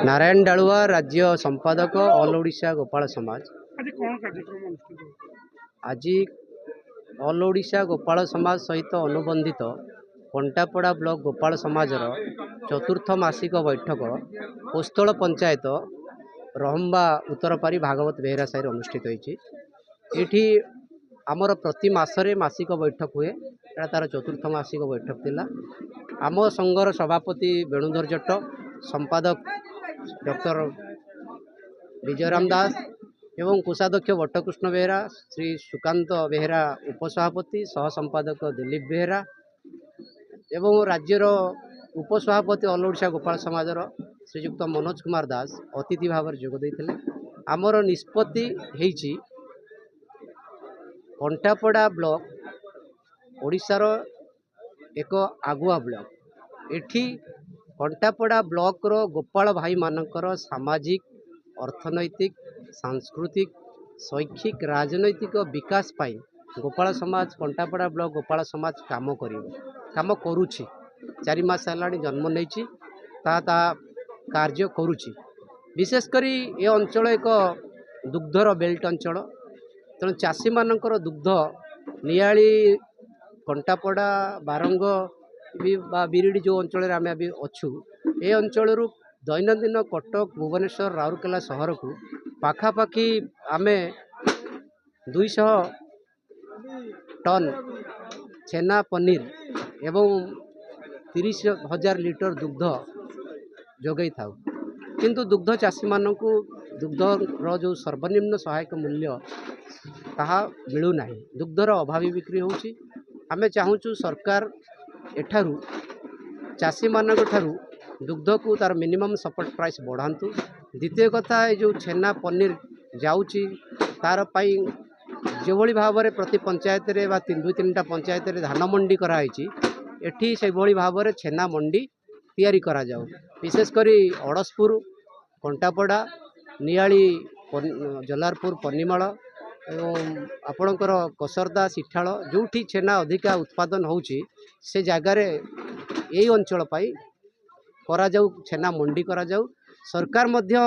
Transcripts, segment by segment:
नारायण डालुआ राज्य संपादक ऑल ओडिशा गोपाल समाज। आज कौन कार्यक्रम अनुष्ठित आज ऑल ओडिशा गोपाल समाज सहित अनुबंधित कंटापड़ा ब्लॉक गोपाल समाजर चतुर्थ मासिक बैठक पोस्तल पंचायत रहम्बा उत्तरपारी भागवत बेहरा साहि अनुष्ठित होती। आमर प्रति मासरे मासिक बैठक हुए, तार चतुर्थ मासिक बैठक थिला। आम संघर सभापति वेणुधर जट्ट, संपादक डॉक्टर विजयराम दास एवं कोषाध्यक्ष बट्टकृष्ण बेहरा, श्री सुकांत बेहरा उपसभापति, सह संपादक दिलीप बेहरा एवं राज्यर उपसभापति ऑल ओडिशा गोपाल समाजर श्रीजुक्त मनोज कुमार दास अतिथि भाव जोगदे। आमर निष्पत्ति होईची कंटापड़ा ब्लॉक ओडिशार एक आगुआ ब्लॉक। एठी कंटापड़ा ब्लॉक रो गोपाल भाई मानकर सामाजिक, अर्थनैतिक, सांस्कृतिक, शैक्षिक, राजनैतिक विकास पाई गोपाल समाज कंटापड़ा ब्लॉक गोपाल समाज काम करुछि। 4 मास हेलाणी जन्म नहीं कार्य करुछि। विशेषकर ये अंचल एक दुग्धर बेल्ट अंचल, तेणु चाषी मानकर दुग्ध नियाली कंटापड़ा बारंग बिरिडी जो अंचल आम अच्छु, ये अंचल दैनंदिन कटक, भुवनेश्वर, राउरकेला सहर को पाखापाखि आम 200 टन छेना पनीर एवं 30,000 लिटर दुग्ध जोगई था। किंतु दुग्ध चाषी मानक दुग्धर जो सर्वनिम्न सहायक मूल्य ताहा मिलूना, दुग्धर अभावी बिक्री होची। आमे चाहूँ सरकार एठारू चाषी मानक ठारू दुग्ध को तार मिनिमम सपोर्ट प्राइस बढ़ातु। द्वितीय कथा, जो छेना पनीर जाऊँची तार पाई जो भली भाव में प्रति पंचायत रे बा 2-3टा पंचायत रे धान मंडी कराई, एठी से भली भाव में छेना मंडी तैयारी करा जाऊ। विशेषकर अड़सपुर, कंटापड़ा, नियाली, जलारपुर, पन्नीमाल एवं आपणकर कसरदा, सिठाल जोठी छेना अधिका उत्पादन होची से जगार यही अंचल पाई करा जाऊ, छेना मंडी करा जाऊ। सरकार मध्य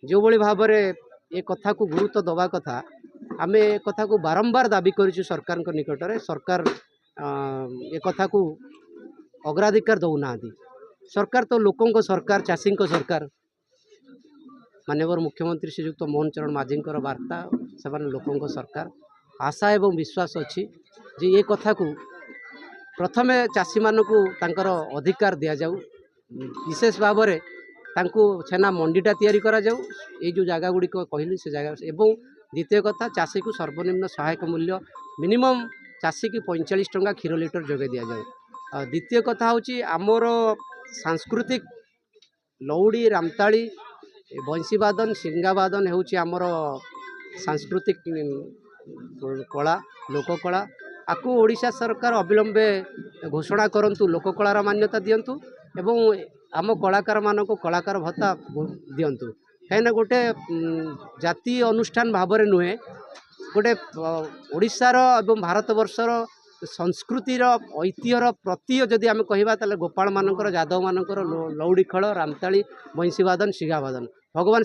जो भली भाव में ये कथा को गुरुत्व दबा कथा, आमे कथा को बारंबार दाबी करिछु सरकार निकट में। सरकार ये कथा को अग्राधिकार दौना। सरकार तो लोकों को सरकार, चाषी को सरकार। माननीय मुख्यमंत्री श्रीजुक्त मोहन चरण माझी वार्ता से लोकों को सरकार। आशा एवं विश्वास अच्छी जे ये कथा को प्रथमे चाषी मानक तांकर अधिकार दिया जाऊ, विशेष भाव में तांको छेना मंडीटा तैयारी करा जाऊ, ये जो जगह गुड़िक कहली से जगह। एवं द्वितीय कथा, चाषी को सर्वनिम्न सहायक मूल्य मिनिमम चाषी की 45 टंका क्षीर लिटर जोगे दि जाऊ। द्वितीय कथा हूँ आमर सांस्कृतिक लौड़ी, रामताली, बंशीवादन, सिंगावादन होची आमर सांस्कृतिक कला, लोककला। आपको ओडिशा सरकार अविलंबे घोषणा करंतु, लोककलार मान्यता दियंतु एवं आम कलाकार मानक कलाकार भत्ता दियंतु। कहीं गोटे जातीय अनुष्ठान भाव में नुहे, गोटे ओडिशार एवं भारत वर्षर संस्कृतिर ऐतिह्यर प्रतीय जदि आम कहवा ताले गोपाल मानकर, जादव मानकर लौड़ी खेल, रामताली, बंशीवादन, सिंगावादन भगवान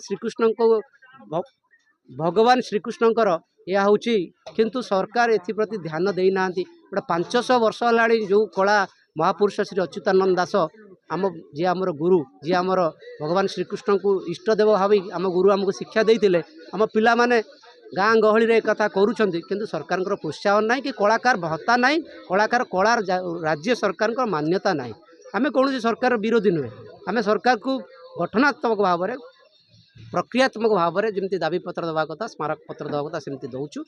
श्रीकृष्णकर यह हूँ। किंतु सरकार एप्रति ध्यान देना। गोटे 500 वर्ष है जो कला महापुरुष श्री अच्युतानंद दास आम जी आमर गुरु, जी आमर भगवान श्रीकृष्ण को इष्टदेव भावी आम गुरु आमको शिक्षा देते। आम पिला माने गाँ गहली रे कथा करूछंती, किंतु सरकार प्रोत्साहन ना कि कलाकार भत्ता ना, कलाकार कला राज्य सरकार मान्यता ना। आम कौन सरकार विरोधी नुहे, आम सरकार को गठनात्मक भाव में, प्रक्रियात्मक भाव में जमी दाबी पत्र दवा कथा, स्मारक पत्र दवा कथा सेमती दौचु।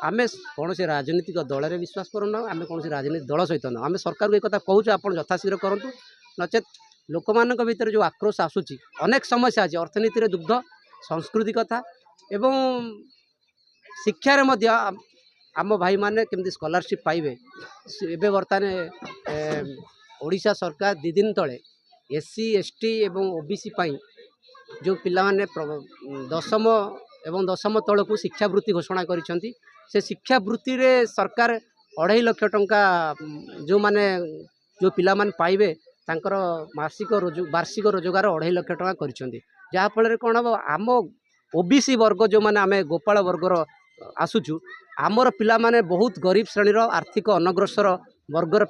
आम कौन से राजनीतिक दल में विश्वास करूना, आम कौन राजनीतिक दल सहित ना। आम सरकार को एक कथा कहूँ, आप यथाशीघ्र करूँ, नचेत लोक मान भीतर जो आक्रोश आसूची, अनेक समस्या अच्छी अर्थनीति रे, दुग्ध, संस्कृति कथा एवं शिक्षार मध्य आम भाई माने केमती स्कॉलरशिप पाइबे। एबे बर्तमान ओडिशा सरकार 2 दिन तले SC ST एवं OBC पाई जो पिला माने 10म एवं 10म तल को शिक्षावृत्ति घोषणा करिसेंती। से शिक्षावृत्ति रे सरकार 2.5 लाख टंका जो माने जो पिला माने पाइबे ତାଙ୍କର ବାର୍ଷିକ ରୋଜଗାର 2.5 ଲକ୍ଷ ଟଙ୍କା କରିଛନ୍ତି। ଯାହାଫଳରେ କ'ଣ ହେବ, ଆମ ଓବିସି ବର୍ଗ ଯେଉଁମାନେ ଆମେ ଗୋପାଳ ବର୍ଗର ଆସୁଛୁ, ଆମର ପିଲାମାନେ ବହୁତ ଗରିବ ଶ୍ରେଣୀର ଆର୍ଥିକ ଅନଗ୍ରସର ବର୍ଗର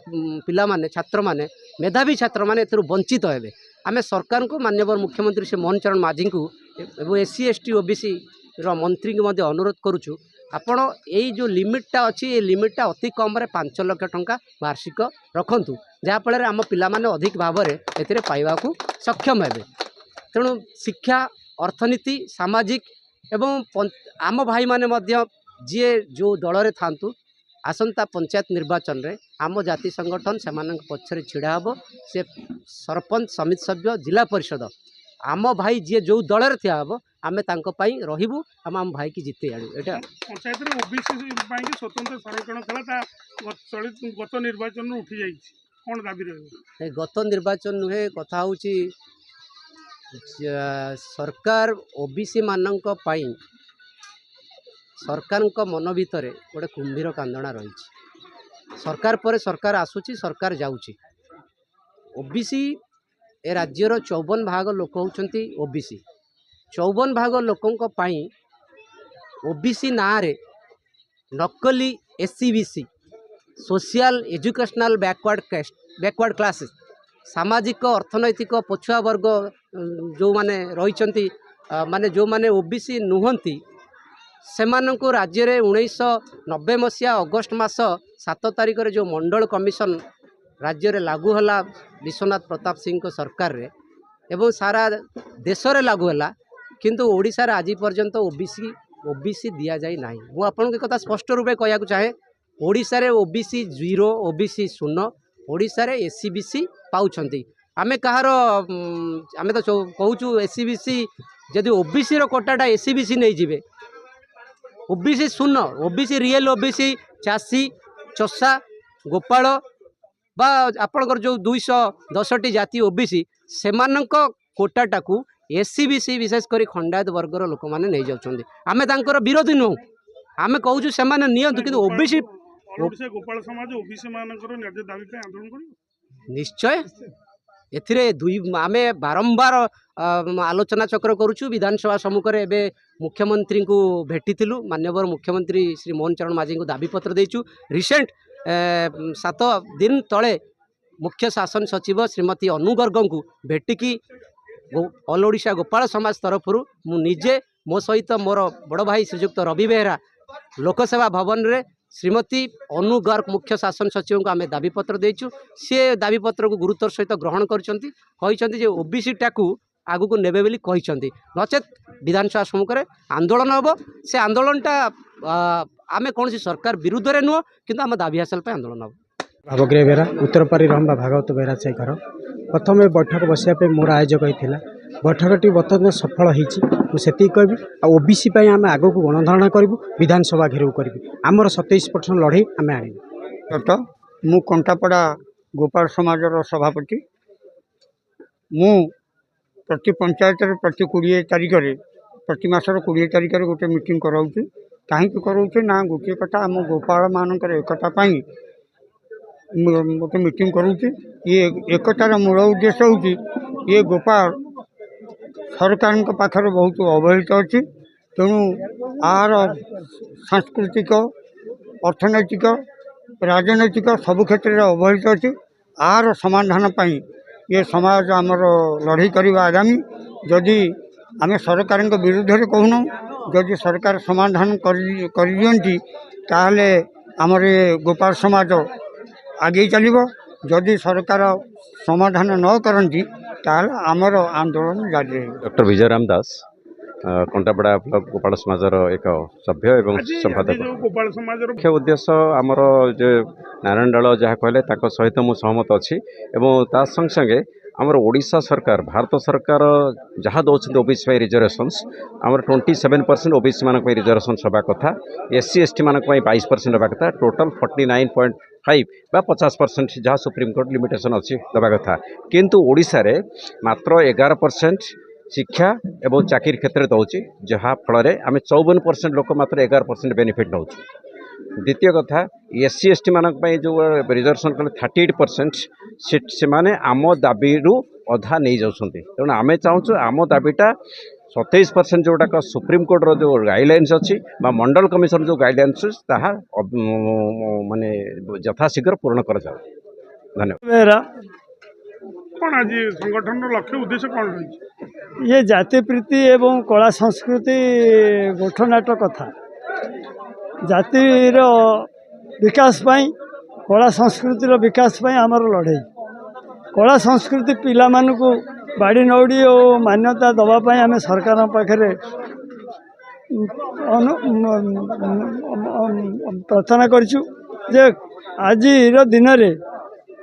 ପିଲାମାନେ ଛାତ୍ରମାନେ ମେଧାବୀ ଛାତ୍ରମାନେ ଏଥିରୁ ବଞ୍ଚିତ ହେବେ। ଆମେ ସରକାରଙ୍କୁ ମାନ୍ୟବର ମୁଖ୍ୟମନ୍ତ୍ରୀ ଶ୍ରୀ ମୋହନ ଚରଣ ମାଝୀଙ୍କୁ ଏବଂ SC ST OBC ର ମନ୍ତ୍ରୀଙ୍କୁ ମଧ୍ୟ ଅନୁରୋଧ କରୁଛୁ, ଆପଣ ଏଇ ଯେଉଁ ଲିମିଟ୍ଟା ଅଛି ଏ ଲିମିଟ୍ଟା ଅତି କମ୍ରେ 5 ଲକ୍ଷ ଟଙ୍କା ବାର୍ଷିକ ରଖନ୍ତୁ, ଯାହାଫଳରେ ଆମ ପିଲାମାନେ ଅଧିକ ଭାବରେ ଏଥିରେ ପାଇବାକୁ ସକ୍ଷମ ହେବେ। ତେଣୁ ଶିକ୍ଷା, ଅର୍ଥନୀତି, ସାମାଜିକ ଏବଂ ଆମ ଭାଇମାନେ ମଧ୍ୟ ଯିଏ ଯେଉଁ ଦଳରେ ଥାନ୍ତୁ, ଆସନ୍ତା ପଞ୍ଚାୟତ ନିର୍ବାଚନରେ ଆମ ଜାତି ସଂଗଠନ ସେମାନଙ୍କ ପଛରେ ଛିଡ଼ା ହେବ। ସେ ସରପଞ୍ଚ, ସମିତି ସଭ୍ୟ, ଜିଲ୍ଲା ପରିଷଦ ଆମ ଭାଇ ଯିଏ ଯେଉଁ ଦଳରେ ଠିଆ ହେବ ଆମେ ତାଙ୍କ ପାଇଁ ରହିବୁ, ଆମ ଭାଇକି ଜିତେଇ ଆଣିବୁ। ଏଇଟା ପଞ୍ଚାୟତରେ ଓବିସି ପାଇଁ ସ୍ୱତନ୍ତ୍ର ସଂରକ୍ଷଣ ଥିଲା, ତା ଗତ ନିର୍ବାଚନରୁ ଉଠି ଯାଇଛି, କ'ଣ ଦାବି ରହିବ? ଗତ ନିର୍ବାଚନ ନୁହେଁ, କଥା ହେଉଛି ସରକାର ଓବିସି ମାନଙ୍କ ପାଇଁ ସରକାରଙ୍କ ମନ ଭିତରେ ଗୋଟେ କୁମ୍ଭୀର କାନ୍ଦଣା ରହିଛି। ସରକାର ପରେ ସରକାର ଆସୁଛି, ସରକାର ଯାଉଛି। ଓବିସି ଏ ରାଜ୍ୟର 54 ଭାଗ ଲୋକ ହେଉଛନ୍ତି ଓବିସି। 54 ଭାଗ ଲୋକଙ୍କ ପାଇଁ ଓବିସି ନାଁରେ ନକଲି SCBC social educational backward classes, ସାମାଜିକ ଅର୍ଥନୈତିକ ପଛୁଆ ବର୍ଗ ଯେଉଁମାନେ ରହିଛନ୍ତି, ମାନେ ଯେଉଁମାନେ ଓବିସି ନୁହନ୍ତି, ସେମାନଙ୍କୁ ରାଜ୍ୟରେ 1990 ମସିହା ଅଗଷ୍ଟ ମାସ 7 ତାରିଖରେ ଯେଉଁ ମଣ୍ଡଳ କମିଶନ ରାଜ୍ୟରେ ଲାଗୁ ହେଲା ବିଶ୍ୱନାଥ ପ୍ରତାପ ସିଂଙ୍କ ସରକାରରେ ଏବଂ ସାରା ଦେଶରେ ଲାଗୁ ହେଲା, କିନ୍ତୁ ଓଡ଼ିଶାରେ ଆଜି ପର୍ଯ୍ୟନ୍ତ ଓବିସି ଦିଆଯାଇ ନାହିଁ। ମୁଁ ଆପଣଙ୍କୁ ଏ କଥା ସ୍ପଷ୍ଟ ରୂପେ କହିବାକୁ ଚାହେଁ, ଓଡ଼ିଶାରେ ଓବିସି 0, ଓବିସି 0, ଓଡ଼ିଶାରେ SCBC ପାଉଛନ୍ତି। ଆମେ କାହାର ଆମେ ତ କହୁଛୁ SCBC, ଯଦି ଓବିସିର କୋଟାଟା SCBC ନେଇଯିବେ, ଓବିସି 0, ଓବିସି ରିଏଲ ଓବିସି ଚାଷୀ, ଚଷା, ଗୋପାଳ ବା ଆପଣଙ୍କର ଯେଉଁ 210ଟି ଜାତି ଓବିସି, ସେମାନଙ୍କ କୋଟାଟାକୁ SCBC ବିଶେଷ କରି ଖଣ୍ଡାୟତ ବର୍ଗର ଲୋକମାନେ ନେଇଯାଉଛନ୍ତି। ଆମେ ତାଙ୍କର ବିରୋଧୀ ନୁହଁ, ଆମେ କହୁଛୁ ସେମାନେ ନିଅନ୍ତୁ, କିନ୍ତୁ ଓବିସି ଗୋପାଳ ସମାଜ ଓବିସି ମାନଙ୍କର ନ୍ୟାଯ୍ୟ ଦାବି ପାଇଁ ଆନ୍ଦୋଳନ କରିବ। ନିଶ୍ଚୟ ଏଥିରେ ଆମେ ବାରମ୍ବାର ଆଲୋଚନା ଚକ୍ର କରୁଛୁ। ବିଧାନସଭା ସମ୍ମୁଖରେ ଏବେ ମୁଖ୍ୟମନ୍ତ୍ରୀଙ୍କୁ ଭେଟିଥିଲୁ, ମାନ୍ୟବର ମୁଖ୍ୟମନ୍ତ୍ରୀ ଶ୍ରୀ ମୋହନ ଚରଣ ମାଝୀଙ୍କୁ ଦାବିପତ୍ର ଦେଇଛୁ। ରିସେଣ୍ଟ 7 ଦିନ ତଳେ ମୁଖ୍ୟ ଶାସନ ସଚିବ ଶ୍ରୀମତୀ ଅନୁ ଗର୍ଗଙ୍କୁ ଭେଟିକି ଅଲ୍ ଓଡ଼ିଶା ଗୋପାଳ ସମାଜ ତରଫରୁ ମୁଁ ନିଜେ, ମୋ ସହିତ ମୋର ବଡ଼ ଭାଇ ଶ୍ରୀଯୁକ୍ତ ରବି ବେହେରା ଲୋକସେବା ଭବନରେ ଶ୍ରୀମତୀ ଅନୁ ଗର୍ଗ ମୁଖ୍ୟ ଶାସନ ସଚିବଙ୍କୁ ଆମେ ଦାବିପତ୍ର ଦେଇଛୁ। ସେ ଦାବିପତ୍ରକୁ ଗୁରୁତ୍ୱର ସହିତ ଗ୍ରହଣ କହିଛନ୍ତି ଯେ ଓବିସିଟାକୁ ଆଗକୁ ନେବେ ବୋଲି କହିଛନ୍ତି, ନଚେତ୍ ବିଧାନସଭା ସମ୍ମୁଖରେ ଆନ୍ଦୋଳନ ହେବ। ସେ ଆନ୍ଦୋଳନଟା ଆମେ କୌଣସି ସରକାର ବିରୁଦ୍ଧରେ ନୁହଁ, କିନ୍ତୁ ଆମ ଦାବି ହାସଲ ପାଇଁ ଆନ୍ଦୋଳନ ହେବ। ଭାବଗ୍ରିୟ ବେହେରା, ଉତ୍ତରପାରି ରମ୍ବା ଭାଗବତ ବେହେରା ସେ ଘର। ପ୍ରଥମେ ବୈଠକ ବସିବା ପାଇଁ ମୋର ଆୟୋଜକ ହୋଇଥିଲା। ବୈଠକଟି ବର୍ତ୍ତମାନ ସଫଳ ହୋଇଛି, ମୁଁ ସେତିକି କହିବି। ଆଉ ଓବିସି ପାଇଁ ଆମେ ଆଗକୁ ଗଣଧାରଣା କରିବୁ, ବିଧାନସଭା ଘେରାଉ କରିବୁ। ଆମର 27% ଲଢ଼େଇ ଆମେ ଆଣିବୁ। ମୁଁ କଣ୍ଟାପଡ଼ା ଗୋପାଳ ସମାଜର ସଭାପତି। ମୁଁ ପ୍ରତି ପଞ୍ଚାୟତରେ ପ୍ରତି 20 ତାରିଖରେ, ପ୍ରତି ମାସର 20 ତାରିଖରେ ଗୋଟେ ମିଟିଂ କରାଉଛି। କାହିଁକି କରାଉଛି ନା, ଗୋଟିଏ କଥା, ଆମ ଗୋପାଳମାନଙ୍କର ଏକତା ପାଇଁ ଗୋଟେ ମିଟିଂ କରୁଛି। ଇଏ ଏକତାର ମୂଳ ଉଦ୍ଦେଶ୍ୟ ହେଉଛି, ଇଏ ଗୋପାଳ ସରକାରଙ୍କ ପାଖରେ ବହୁତ ଅବହେଳିତ ଅଛି। ତେଣୁ ଆର ସାଂସ୍କୃତିକ, ଅର୍ଥନୈତିକ, ରାଜନୈତିକ ସବୁ କ୍ଷେତ୍ରରେ ଅବହେଳିତ ଅଛି। ଆର ସମାଧାନ ପାଇଁ ଏ ସମାଜ ଆମର ଲଢ଼େଇ କରିବା ଆଗାମୀ। ଯଦି ଆମେ ସରକାରଙ୍କ ବିରୁଦ୍ଧରେ କହୁନୁ, ଯଦି ସରକାର ସମାଧାନ କରିଦିଅନ୍ତି, ତାହେଲେ ଆମର ଏ ଗୋପାଳ ସମାଜ ଆଗେଇ ଚାଲିବ। ଯଦି ସରକାର ସମାଧାନ ନ କରନ୍ତି, ତାହେଲେ ଆମର ଆନ୍ଦୋଳନ ଜାରି ରହିବ। ଡକ୍ଟର ବିଜୟରାମ ଦାସ, କଣ୍ଟାପଡ଼ା ବ୍ଲକ ଗୋପାଳ ସମାଜର ଏକ ସଭ୍ୟ ଏବଂ ସମ୍ପାଦକ। ଗୋପାଳ ସମାଜର ମୁଖ୍ୟ ଉଦ୍ଦେଶ୍ୟ ଆମର ଯେ ନାରାୟଣ ଡାଳ ଯାହା କହିଲେ ତାଙ୍କ ସହିତ ମୁଁ ସହମତ ଅଛି ଏବଂ ତା ସଙ୍ଗେ ସଙ୍ଗେ ଆମର ଓଡ଼ିଶା ସରକାର, ଭାରତ ସରକାର ଯାହା ଦେଉଛନ୍ତି ଓବିସି ପାଇଁ ରିଜର୍ଭେସନ୍ସ, ଆମର 27% ଓବିସି ମାନଙ୍କ ପାଇଁ ରିଜର୍ଭେସନ୍ସ ହେବା କଥା, SC ST ମାନଙ୍କ ପାଇଁ 22% ହେବା କଥା, ଟୋଟାଲ୍ 49.5 ବା 50% ଯାହା ସୁପ୍ରିମକୋର୍ଟ ଲିମିଟେସନ୍ ଅଛି ଦେବା କଥା। କିନ୍ତୁ ଓଡ଼ିଶାରେ ମାତ୍ର 11% ଶିକ୍ଷା ଏବଂ ଚାକିରି କ୍ଷେତ୍ରରେ ଦେଉଛି, ଯାହାଫଳରେ ଆମେ 54% ଲୋକ ମାତ୍ର 11% ବେନିଫିଟ୍ ନେଉଛୁ। द्वितीय कथा एससी एसटी मान जो रिजर्वेशन कले 38% से माने आम दाबी अधा नहीं जाऊँ तेणु आम चाहूँ आम दाबीटा 27% जोटाक सुप्रीम कोर्टर जो गाइडलाइंस अच्छी मंडल कमिशन जो गाइडलाइंस ताहा माने यथाशीघ्र पूर्ण कर धन्यवाद। मेरा कौन आज संगठन लक्ष्य उद्देश्य कौन रही? ये जाति प्रीति एवं कला संस्कृति गठनाट कथा जातिर विकास पाई कला संस्कृतिर विकास पाई आमर लड़ाई कला संस्कृति पिला मानकु बाड़ी नौड़ी और मान्यता दवापाई आम सरकार पाखे प्रार्थना करूँ जे आज दिन रे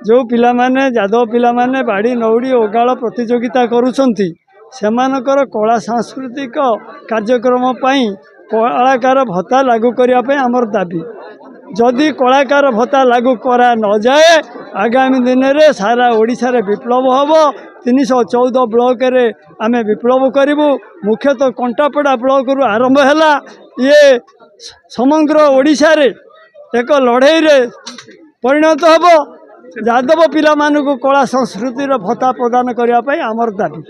जो पिला माने जादव पिला माने बाड़ी नौड़ी ओगाड़ प्रतियोगिता करुछंती सेमानकर कला सांस्कृतिक कार्यक्रम पाई कलाकार भत्ता लागू करने आमर दाबी जदि कलाकार भत्ता लागू करा न जाए आगामी दिन में सारा ओडिशा रे विप्लव हम 314 ब्लॉक रे आमे विप्लव करूँ मुख्यतः कंटापड़ा ब्लॉक रु आरंभ है ये समग्र ओडिशा रे एक लड़ाई रे परिणत हम यादव पिला मानू कला संस्कृतिर भत्ता प्रदान करने आमर दाबी।